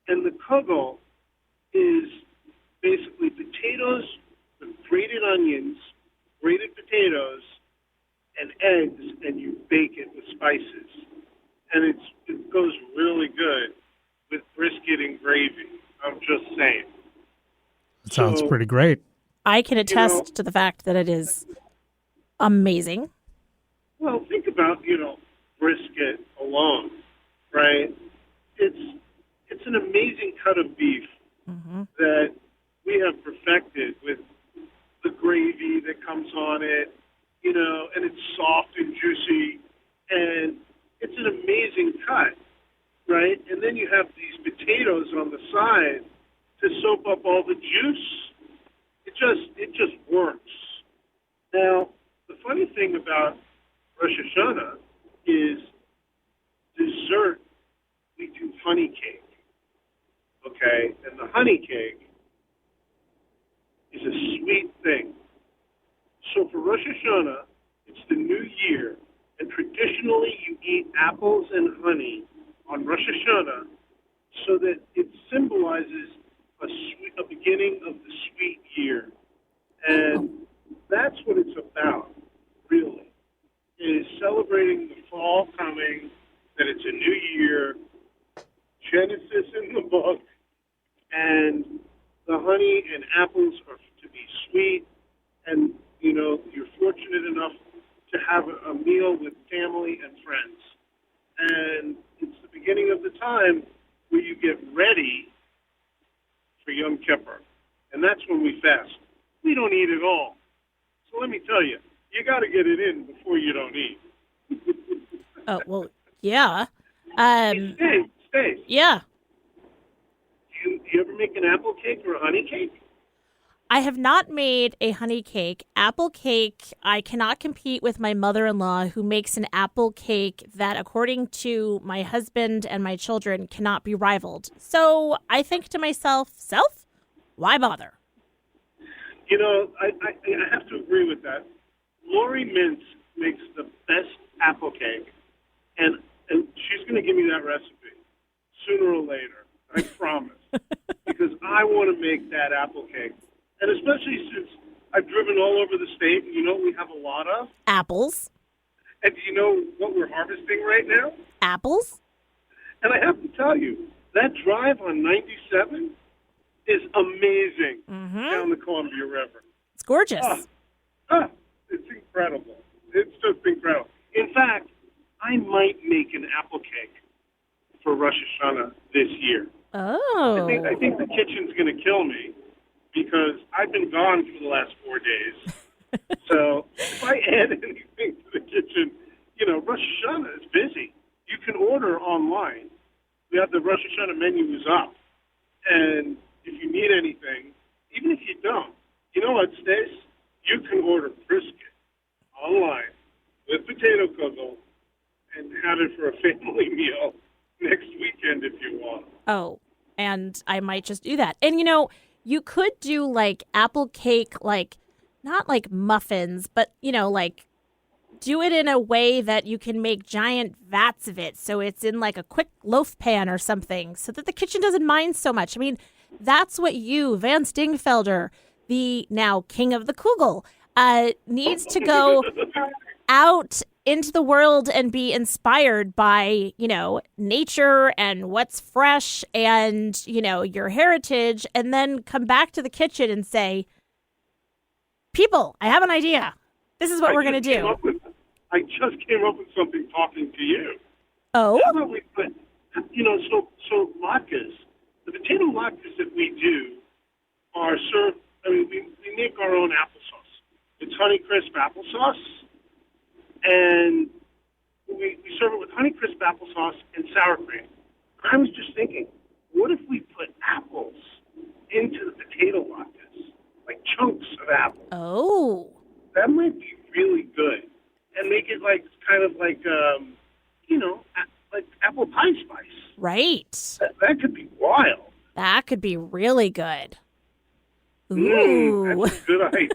Speaker 5: And the kugel is basically potatoes with grated onions, grated potatoes, and eggs, and you bake it with spices. And it goes really good with brisket and gravy. I'm just saying.
Speaker 2: It sounds pretty great.
Speaker 1: I can attest to the fact that it is amazing.
Speaker 5: Well, think about, brisket alone, right? It's an amazing cut of beef that we have perfected with the gravy that comes on it, and it's soft and juicy, and it's an amazing cut, right? And then you have these potatoes on the side to soak up all the juice. It just works. Now, the funny thing about Rosh Hashanah is dessert. We do honey cake, okay? And the honey cake is a sweet thing. So for Rosh Hashanah, it's the new year, and traditionally you eat apples and honey on Rosh Hashanah so that it symbolizes a beginning of the sweet year. And that's what it's about, really, is celebrating the fall coming, that it's a new year, Genesis in the book, and the honey and apples are to be sweet, and, you're fortunate enough to have a meal with family and friends. And it's the beginning of the time where you get ready for Yom Kippur. And that's when we fast. We don't eat at all. So let me tell you, you got to get it in before you don't eat.
Speaker 1: Oh, well, yeah.
Speaker 5: Stay.
Speaker 1: Yeah.
Speaker 5: Do you ever make an apple cake or a honey cake?
Speaker 1: I have not made a honey cake. Apple cake, I cannot compete with my mother-in-law who makes an apple cake that, according to my husband and my children, cannot be rivaled. So I think to myself, why bother?
Speaker 5: I have to agree with that. Lori Mintz makes the best apple cake, and she's going to give me that recipe sooner or later. I promise. Because I want to make that apple cake. And especially since I've driven all over the state, and what we have a lot of?
Speaker 1: Apples.
Speaker 5: And do you know what we're harvesting right now?
Speaker 1: Apples.
Speaker 5: And I have to tell you, that drive on 97 is amazing down the Columbia River.
Speaker 1: It's gorgeous.
Speaker 5: It's incredible. It's just incredible. In fact, I might make an apple cake for Rosh Hashanah this year.
Speaker 1: Oh.
Speaker 5: I think the kitchen's going to kill me because I've been gone for the last 4 days. So if I add anything to the kitchen, Rosh Hashanah is busy. You can order online. We have the Rosh Hashanah menu is up. And if you need anything, even if you don't, you know what, Stace? You can order brisket online with potato kugel and have it for a family meal next weekend if you want.
Speaker 1: Oh, and I might just do that. And, you could do, apple cake, not like muffins, but, do it in a way that you can make giant vats of it. So it's in, a quick loaf pan or something so that the kitchen doesn't mind so much. I mean, that's what you, Van Stingfelder, the now king of the kugel, needs to go out into the world and be inspired by, nature and what's fresh and, your heritage, and then come back to the kitchen and say, people, I have an idea. This is what we're going to do.
Speaker 5: I just came up with something talking to you.
Speaker 1: Oh?
Speaker 5: How about we put, so latkes, the potato latkes that we do are served, we make our own applesauce. It's Honeycrisp applesauce, and we serve it with Honeycrisp applesauce and sour cream. I was just thinking, what if we put apples into the potato latkes, like chunks of apples?
Speaker 1: Oh.
Speaker 5: That might be really good, and make it like like apple pie spice.
Speaker 1: Right.
Speaker 5: That could be wild.
Speaker 1: That could be really good. Ooh.
Speaker 5: That's a good idea.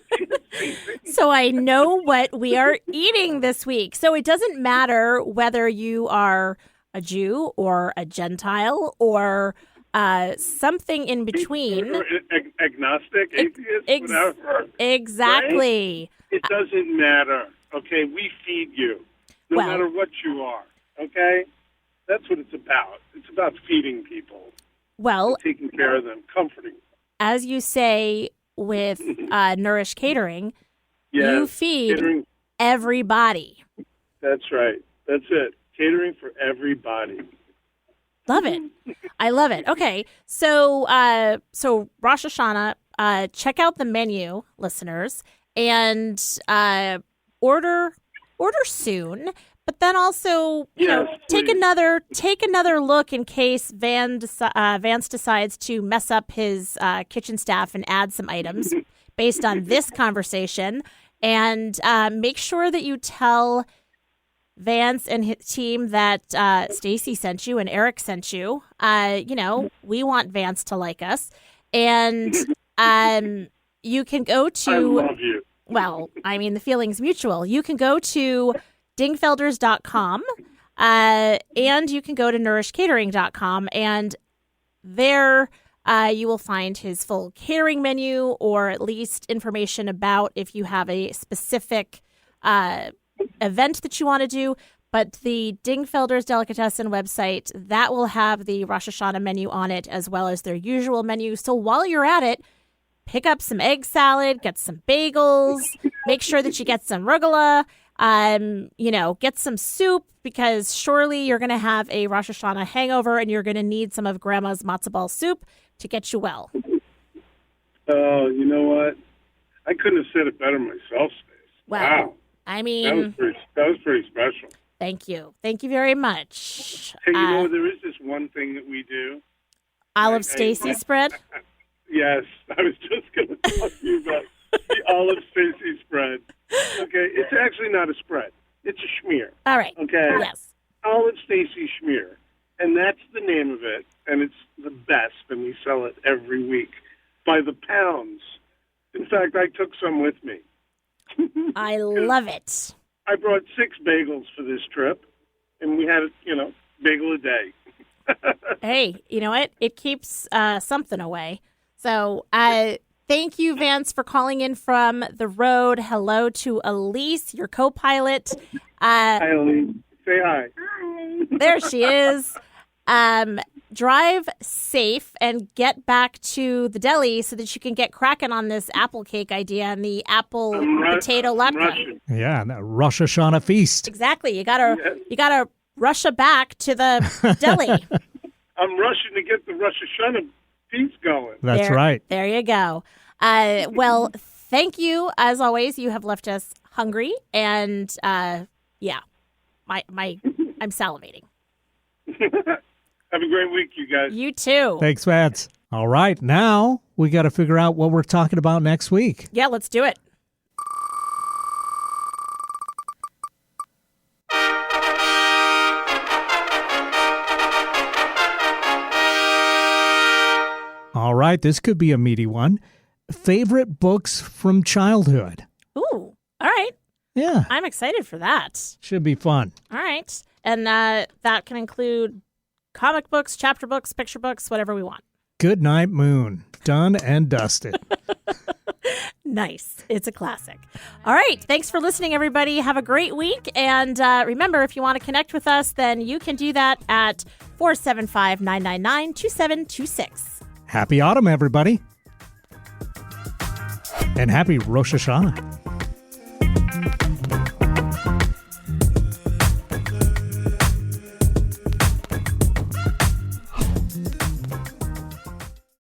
Speaker 1: So I know what we are eating this week. So it doesn't matter whether you are a Jew or a Gentile or something in between.
Speaker 5: Or agnostic, atheist, whatever.
Speaker 1: Exactly.
Speaker 5: Right? It doesn't matter. Okay, we feed you, no
Speaker 1: Well-
Speaker 5: matter what you are. Okay, that's what it's about. It's about feeding people,
Speaker 1: Well,
Speaker 5: taking care of them, comforting them.
Speaker 1: as you say with Nourish Catering,
Speaker 5: Yes,
Speaker 1: you feed
Speaker 5: catering.
Speaker 1: everybody.
Speaker 5: That's right. That's it. Catering for everybody.
Speaker 1: Love it. I love it. Okay. So Rosh Hashanah, check out the menu, listeners, and order soon. But then also,
Speaker 5: Yes,
Speaker 1: take
Speaker 5: please.
Speaker 1: another look in case Vance decides to mess up his kitchen staff and add some items based on this conversation. And make sure that you tell Vance and his team that Stacy sent you and Eric sent you. We want Vance to like us. And you can go to...
Speaker 5: I love you.
Speaker 1: Well, the feeling's mutual. You can go to dingfelders.com and you can go to nourishcatering.com, and there you will find his full catering menu, or at least information about if you have a specific event that you want to do. But the Dingfelders Delicatessen website, that will have the Rosh Hashanah menu on it, as well as their usual menu. So while you're at it, pick up some egg salad, get some bagels, make sure that you get some arugula, get some soup, because surely you're going to have a Rosh Hashanah hangover and you're going to need some of Grandma's matzo ball soup to get you well.
Speaker 5: Oh, you know what? I couldn't have said it better myself, Stace.
Speaker 1: Well,
Speaker 5: Wow.
Speaker 1: I
Speaker 5: That
Speaker 1: mean,
Speaker 5: was pretty special.
Speaker 1: thank you. Thank you very much.
Speaker 5: Hey, there is this one thing that we do.
Speaker 1: Olive Stacy spread.
Speaker 5: Yes, I was just going to talk to you about the Olive Stacy spread. Okay, it's actually not a spread. It's a schmear.
Speaker 1: All right.
Speaker 5: Okay?
Speaker 1: Yes.
Speaker 5: Olive Stacy schmear. And that's the name of it. And it's the best. And we sell it every week by the pounds. In fact, I took some with me.
Speaker 1: I love it.
Speaker 5: I brought 6 bagels for this trip. And we had, bagel a day.
Speaker 1: Hey, you know what? It keeps something away. So thank you, Vance, for calling in from the road. Hello to Elise, your co-pilot.
Speaker 5: Hi, Elise. Say hi. Hi.
Speaker 1: There she is. Drive safe and get back to the deli so that you can get cracking on this apple cake idea and the apple potato latke.
Speaker 5: Russian.
Speaker 2: Yeah, that Rosh Hashanah feast.
Speaker 1: Exactly. You gotta rush back to the deli.
Speaker 5: I'm rushing to get the Rosh Hashanah piece going.
Speaker 2: That's right.
Speaker 1: There you go. Well, thank you. As always, you have left us hungry, and I'm salivating.
Speaker 5: Have a great week, you guys.
Speaker 1: You too.
Speaker 2: Thanks, Vance. All right, now we got to figure out what we're talking about next week.
Speaker 1: Yeah, let's do it.
Speaker 2: All right, this could be a meaty one. Favorite books from childhood.
Speaker 1: Ooh, all right.
Speaker 2: Yeah,
Speaker 1: I'm excited for that.
Speaker 2: should be fun.
Speaker 1: All right. And that can include comic books, chapter books, picture books, whatever we want.
Speaker 2: Good Night Moon. Done and dusted.
Speaker 1: Nice. It's a classic. All right. Thanks for listening, everybody. Have a great week. And remember, if you want to connect with us, then you can do that at 475-999-2726.
Speaker 2: Happy autumn, everybody. And happy Rosh Hashanah.